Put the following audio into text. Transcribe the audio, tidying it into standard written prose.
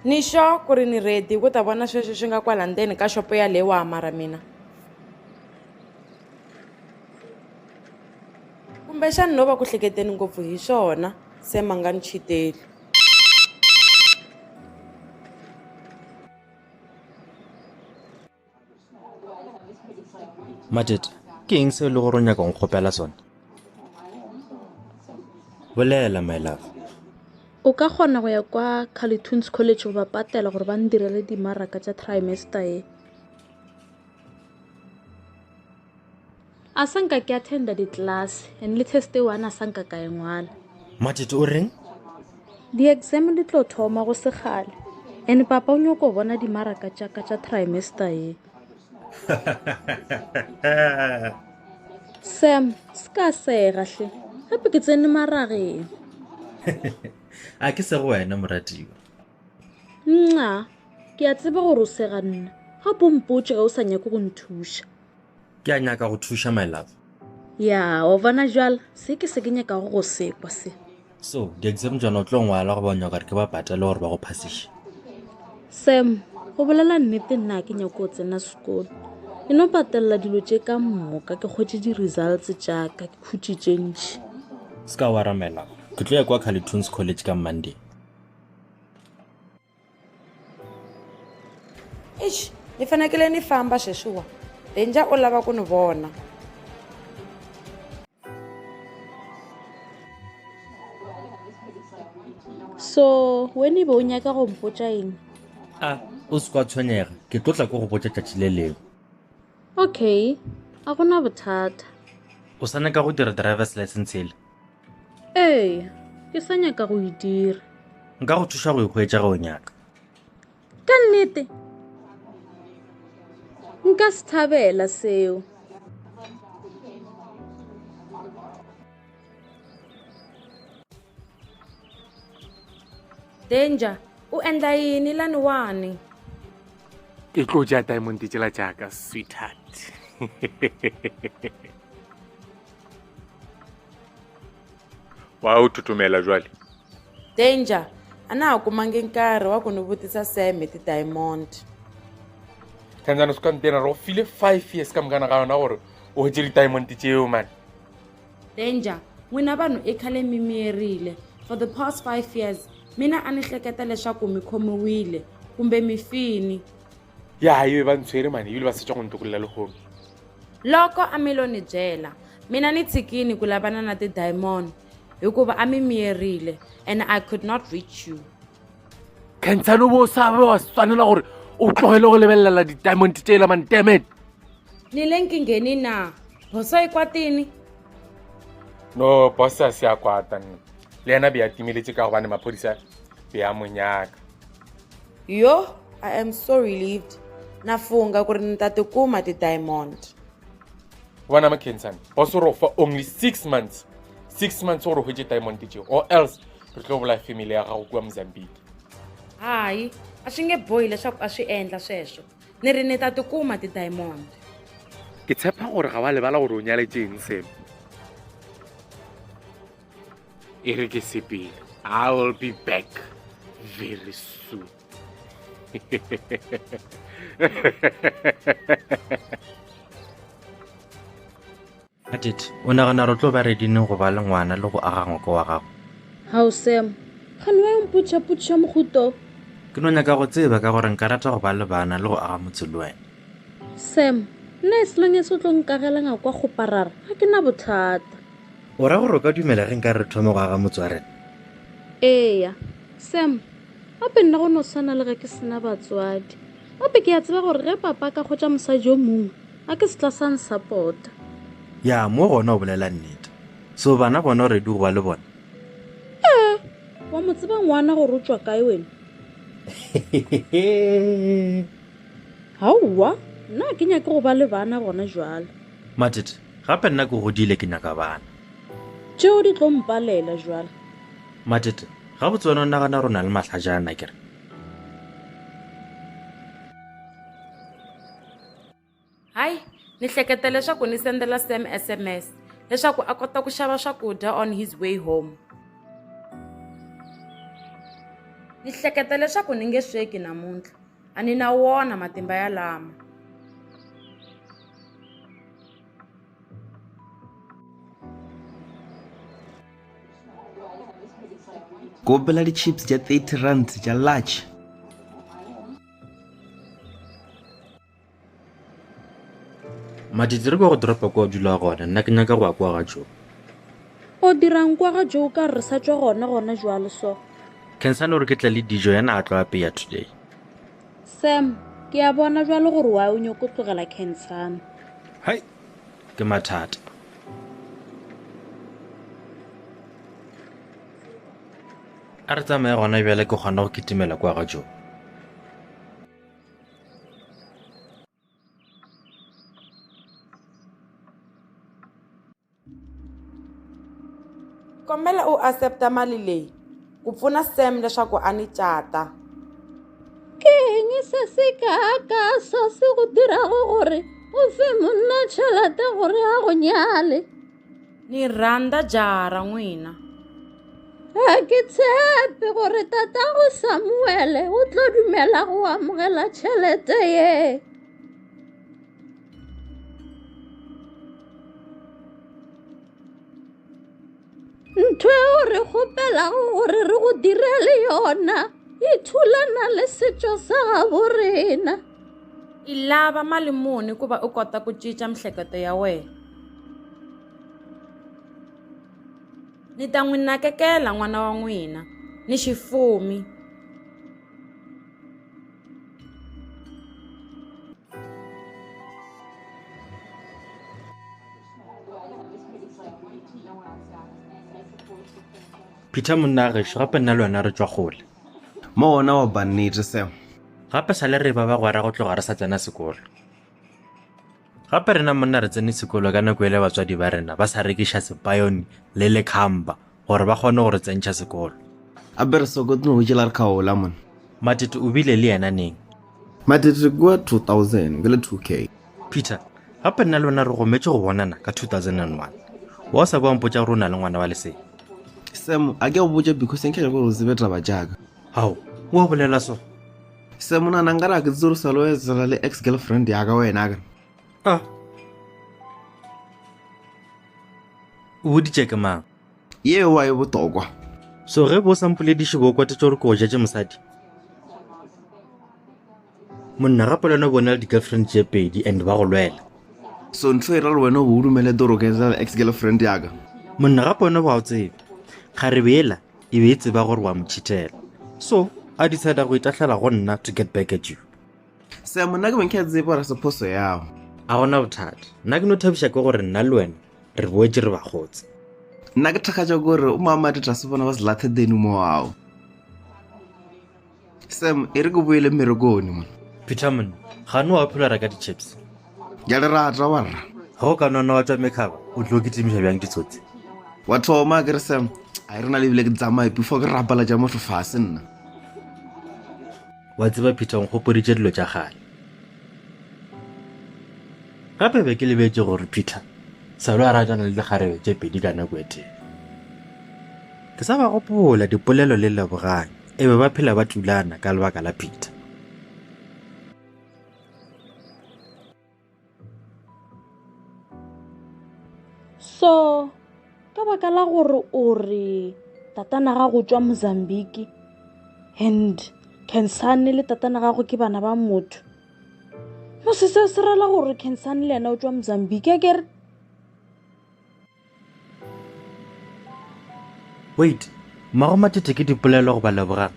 Ni sure ku ri ni ready ku ta vona sweswi swi nga kwala ndzeni ka xopo ya lewa mara mina kumbexani no va ku hleketeni ngopfu hi swona se ma nga ni chiteli. Matete, ke eng se le gore o nyaka go nkgopela sona? Bolela my love. O ka kgona go ya kwa CaliToonz college go ba patela gore ba ndirele dimaraka tša trimester e. A sanka ke attenda di-class and le test one a sanka ka engwala. Matete o reng? Di-exam di tlo thoma go segale and papa o nyako bona dimaraka tša ka tša trimester e. Sam, ska sega hle. Gape ke tsene marageng. A ke se go wena moratiwa. Nna, ke a tseba gore o sega nna. Gape o mpotše ga o sa nyake go nthuša. Ke a nyaka go thuša my love. Ya, o bona jwala, se ke nyaka go sekwa se. So, di-exam tšona o tlo ngwala go ba nyaka re ke ba patele gore ba go phasiše. Sam, go bolela nnete nna ke nyako go tsena sekolo. E no patelela dilo tše ka mmoka ke kgwetše di-results tšaka ke khutšitše ntši. Ska wara my love. Ke tlo ya kwa CaliToonz college ka Monday. Eish, ni fanekele ni famba sweswiwa. Denja o lava ku ni vona. So, wen e be o nyaka go mpotša eng? O se kwa tshwenyega, ke tlo tla ko go botša tšatši le leo. Okay, a gona bothata. O sa nyaka go dira driver's license ele? Ee, ke sa nyaka go e dira. Nka go thuša go e hwetša go nyaka. Ka nnete? Nka se thabela seo. Denja, o endla yini laniwani? Ke tlo ja diamond tšela jaaka sweetheart. Wa o tutumela jwale. Denja, a na ha kumangi nkarhi wa ku ni vutisa Sam hi ti-diamond. Kanjani swi kantena ro file 5 years ka mugana ga yona gore o hwetse di-diamond tšeo man. Denja, n'wina vanhu i khale mi miyerile. For the past 5 years, mina a ni hleketa leswaku mi khomiwile kumbe mi fini. Ya iwe ba ntshwere mane ebile ba setša go ntokolela le kgomo. Loko a mi lo ni byela, mina ni tshikini ku lavana na ti-diamond hikuva a mi miyerile and I could not reach you. Kentshano bo sabe wa swanela gore o tlogele go lebelela di-diamond tšela man, damn it. Ni le nkingeni na? Boso e kwatini? No, boss a se a kwata nna. Le yena be a timeletse ka gobane maphodisa be a monyaka. Yo, I am so relieved. Nafunga ku ri ni ta tikuma ti-diamond. Bona Makensane, boss o re fa only 6 months. 6 months gore o hwetse diamond tšeo or else re tlo bola family ya gago kua Mozambique. Hayi, a swi nge bohi leswaku a swi endla sweswo. Ni ri ni ta tikuma ti-diamond. Ke tshepa gore ga wa lebala gore o nyaletseng Sam. E re ke sepele, I will be back very soon. Matete, o nagana re tlo ba redineng go ba le ngwana le go aga ngwako wa gago? Hao Sam, gane wa mputša mohuto. Ke no nyaka go tseba ka gore nka rata go ba le bana le go aga motse le wena. Sam, nna e selong e se o tlo nkagelang kwa go parara, ga ke na bothata. O ra gore o ka dumela ge nka re thome go aga motse wa rena? Eya, Sam, gape nna go no sana le ge ke sena batswadi. Gape ke a tseba gore ge papa ka kgotša mosadi o mongwe, a ke se tla sa nsupporta. Ya, mo gona o bolela nnete. So bana bona o ready go ba le bona? Wa mo tseba ngwana gore o tšwa kae wena? Hauwa, nna ke nyake go ba le bana gona jwale. Matete, gape nna ke godile ke nyaka bana. Tšeo di tlo mpalela jwale. Matete, ga botse wena o nagana rona le matlhajana kere? Hayi, ni hleketa leswaku ni sendela Sam SMS leswaku a kota ku xava swakudya on his way home. ni hleketa leswaku ni nge sweki namuntlha a ni na wona matimba ya lama. Gobela di-chips ja 30 rand ja large. Matete re go dropa kwa dula gona nna ke nyaka go akwa ga jo. o dirang kwa ga jo ka re sa tswa gona jwale so. Khensane gore ke tla le dijo yana a tlo apeya today. Sam ke a bona jwale gore wa o nyoko tlogela Khensane. Hai ke mathata. A re tsamaya gona bjale ke kgona go kitimela kwa ga jo. Kombela u accepta mali leyi ku pfuna Sam leswaku a ni cata. Ke eng se se ka sa se go dirago gore o fe monna tšhelete gore a go nyale? Ni rhandza jaha ra n'wina. A ke tshepe gore tatago Samuele o tlo dumela go amogela tšhelete ye. Ntho eo re kgopelago gore re go direle yona e thulana le setšo sa gabo rena. I lava mali muni ku va u kota ku cinca mihleketo ya wena? Ni ta n'wi nakekela n'wana wa n'wina ni xifumi. Peter monna gešo gape nna le wena re tswa gole. Mo ona wa bannete Sam. Gape sale re ba gwara go tloga re sa tsena sekolo. Gape rena monna re tsene sekolo ka nako ele batswadi ba rena ba sa rekiša sepayone le lekhamba gore ba kgone gore tsentšha sekolo. A be re sokotno go jela re kgaola mona. Matete o bile le yena neng? Matete kwa 2000 ke le 2k. Peter gape nna le wena re gometse go bonana ka 2001. Wa sa bua mpotša gore o na le ngwana wa lesea. Sam a ke go botša because nke go tsebe taba jaaka. Hao wa bolela so. Sam na ngara ke tsoro salo e tsala le ex girlfriend ya ga wena ga. Ah. O di ke mang? Ye wa e botokwa. So ge bo sampole di shibo kwa tšo re go ja mosadi. Monna ga polana bona di girlfriend tše pedi and ba go lwela. So ntho e ra wena o dumele doro ke tsala ex girlfriend ya ga. Monna ga bona ba o tsebe. Ga re bela e be itse ba gore wa mchitela. So a decide go itahlela go nna to get back at you. Sam nna ke ke tseba ra supposo yao. A gona bothata. Nna ke no thabisha ke gore nna le wena re boetse re ba gotse. Nna ke thakatša gore o mama di tla se bona ba se lathe denu mo ao. Sam e re go boele merekone mo. Peter man, ga no a phula raka di chips. Ya le rata wa rra. Ga o ka nona wa tswa mekhaba o tlo kitimisa bjang ditsotsi. Wa thoma ke re Sam a re na le bile ke tsamaya before ke rapala ja motho fase nna. Wa tseba Peter go poditše dilo tša gale. Gape be ke lebetse gore Peter sa lo a ratana le dikgarebe tše pedi ka nako e tee. Ke sa ba gopola dipolelo le lebogang e be ba phela ba tulana ka lebaka la Peter. So ka baka la gore o re tatana ga go tswa Mozambique and Khensane le tatana ga go ke bana ba motho. Mo se se rela gore Khensane le ena o tswa Mozambique a kere. Wait, Matete ke dipolelo go ba lebogang.